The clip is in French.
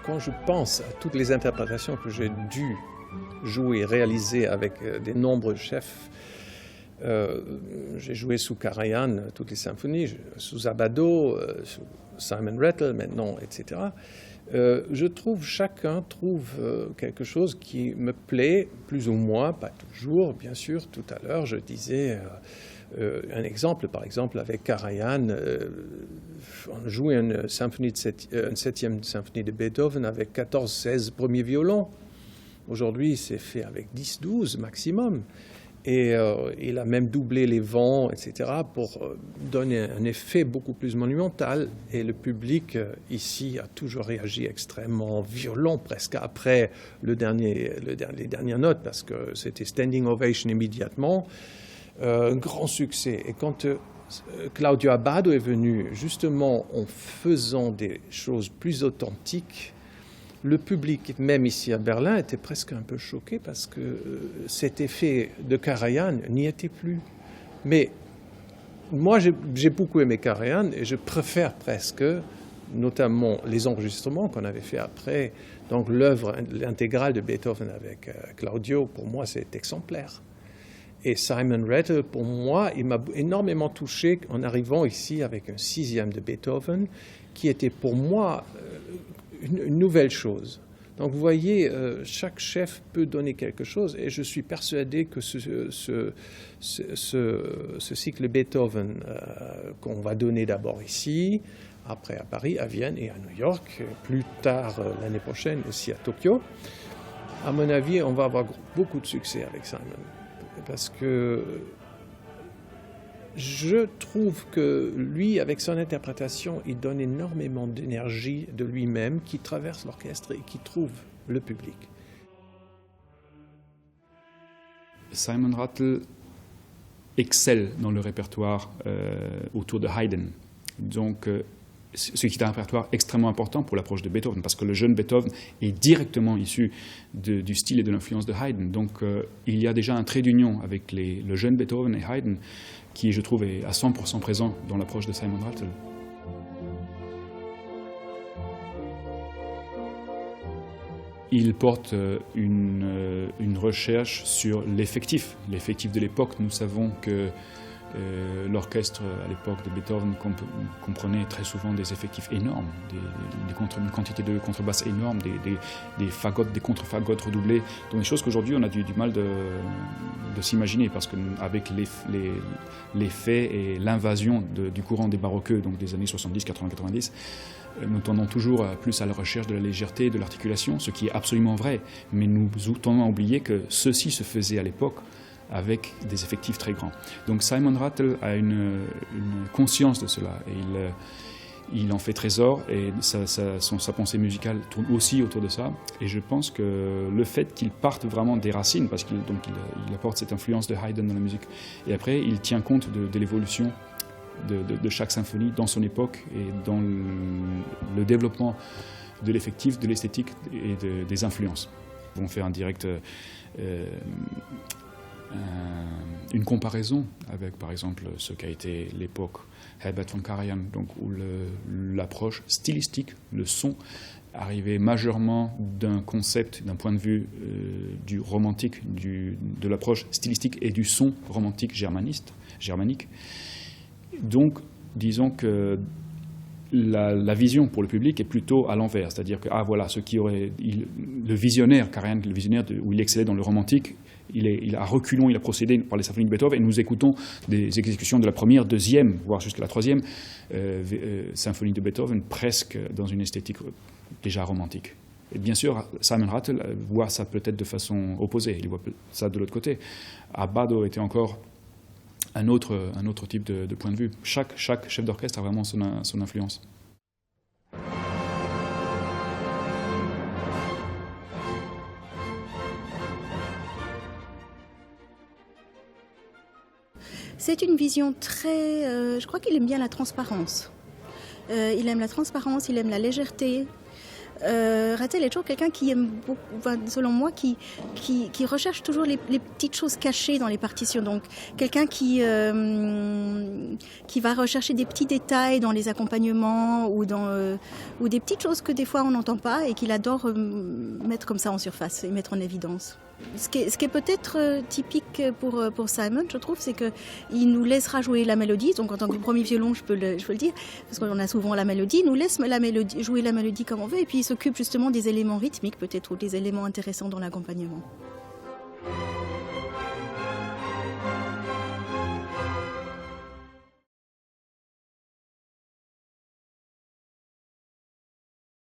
quand je pense à toutes les interprétations que j'ai dû jouer, réaliser avec des nombreux chefs, j'ai joué sous Karajan toutes les symphonies, sous Abbado, sous Simon Rattle maintenant, etc. Chacun trouve quelque chose qui me plaît, plus ou moins, pas toujours, bien sûr. Tout à l'heure, je disais un exemple, par exemple, avec Karajan, on jouait une septième symphonie de Beethoven avec 14-16 premiers violons. Aujourd'hui, c'est fait avec 10-12 maximum. Et il a même doublé les vents, etc., pour donner un effet beaucoup plus monumental. Et le public, ici, a toujours réagi extrêmement violent, presque après les dernières notes, parce que c'était standing ovation immédiatement. Un grand succès. Et quand Claudio Abbado est venu, justement en faisant des choses plus authentiques, le public, même ici à Berlin, était presque un peu choqué parce que cet effet de Karajan n'y était plus. Mais moi, j'ai beaucoup aimé Karajan et je préfère presque, notamment les enregistrements qu'on avait fait après. Donc l'œuvre intégrale de Beethoven avec Claudio, pour moi, c'est exemplaire. Et Simon Rattle, pour moi, il m'a énormément touché en arrivant ici avec un sixième de Beethoven, qui était pour moi une nouvelle chose. Donc vous voyez, chaque chef peut donner quelque chose et je suis persuadé que ce cycle Beethoven qu'on va donner d'abord ici, après à Paris, à Vienne et à New York, plus tard l'année prochaine aussi à Tokyo, à mon avis, on va avoir beaucoup de succès avec Simon. Parce que je trouve que lui, avec son interprétation, il donne énormément d'énergie de lui-même qui traverse l'orchestre et qui trouve le public. Simon Rattle excelle dans le répertoire autour de Haydn. Donc, ce qui est un répertoire extrêmement important pour l'approche de Beethoven, parce que le jeune Beethoven est directement issu du style et de l'influence de Haydn. Donc, il y a déjà un trait d'union avec le jeune Beethoven et Haydn, qui, je trouve, est à 100% présent dans l'approche de Simon Rattle. Il porte une recherche sur l'effectif de l'époque. Nous savons que l'orchestre, à l'époque de Beethoven, comprenait très souvent des effectifs énormes, une quantité de contrebasses énormes, des fagottes, des contre-fagottes redoublées, donc des choses qu'aujourd'hui on a du mal de s'imaginer, parce qu'avec l'effet et l'invasion du courant des baroqueux, donc des années 70, 80, 90, nous tendons toujours plus à la recherche de la légèreté, de l'articulation, ce qui est absolument vrai, mais nous tendons à oublier que ceci se faisait à l'époque avec des effectifs très grands. Donc Simon Rattle a une conscience de cela et il en fait trésor, et sa pensée musicale tourne aussi autour de ça. Et je pense que le fait qu'il parte vraiment des racines, parce qu'il apporte cette influence de Haydn dans la musique, et après il tient compte de l'évolution de chaque symphonie dans son époque et dans le développement de l'effectif, de l'esthétique et des influences. On fait en direct une comparaison avec, par exemple, ce qu'a été l'époque Herbert von Karajan, donc où l'approche stylistique, le son, arrivait majeurement d'un concept, d'un point de vue du romantique, de l'approche stylistique et du son romantique germanique. Donc, disons que la vision pour le public est plutôt à l'envers, c'est-à-dire que voilà, le visionnaire, Karajan, le visionnaire où il excellait dans le romantique, il a reculons, il a procédé par les symphonies de Beethoven, et nous écoutons des exécutions de la première, deuxième, voire jusqu'à la troisième symphonie de Beethoven, presque dans une esthétique déjà romantique. Et bien sûr, Simon Rattle voit ça peut-être de façon opposée, il voit ça de l'autre côté. Abbado était encore un autre type de point de vue. Chaque chef d'orchestre a vraiment son influence. C'est une vision très... je crois qu'il aime bien la transparence. Il aime la transparence, il aime la légèreté. Rattel est toujours quelqu'un qui aime beaucoup, enfin, selon moi, qui recherche toujours les petites choses cachées dans les partitions. Donc, quelqu'un qui va rechercher des petits détails dans les accompagnements ou des petites choses que des fois on n'entend pas et qu'il adore mettre comme ça en surface et mettre en évidence. Ce qui est peut-être typique pour Simon, je trouve, c'est qu'il nous laissera jouer la mélodie. Donc en tant que premier violon, je peux le dire, parce qu'on a souvent la mélodie. Il nous laisse jouer la mélodie comme on veut, et puis il s'occupe justement des éléments rythmiques peut-être, ou des éléments intéressants dans l'accompagnement.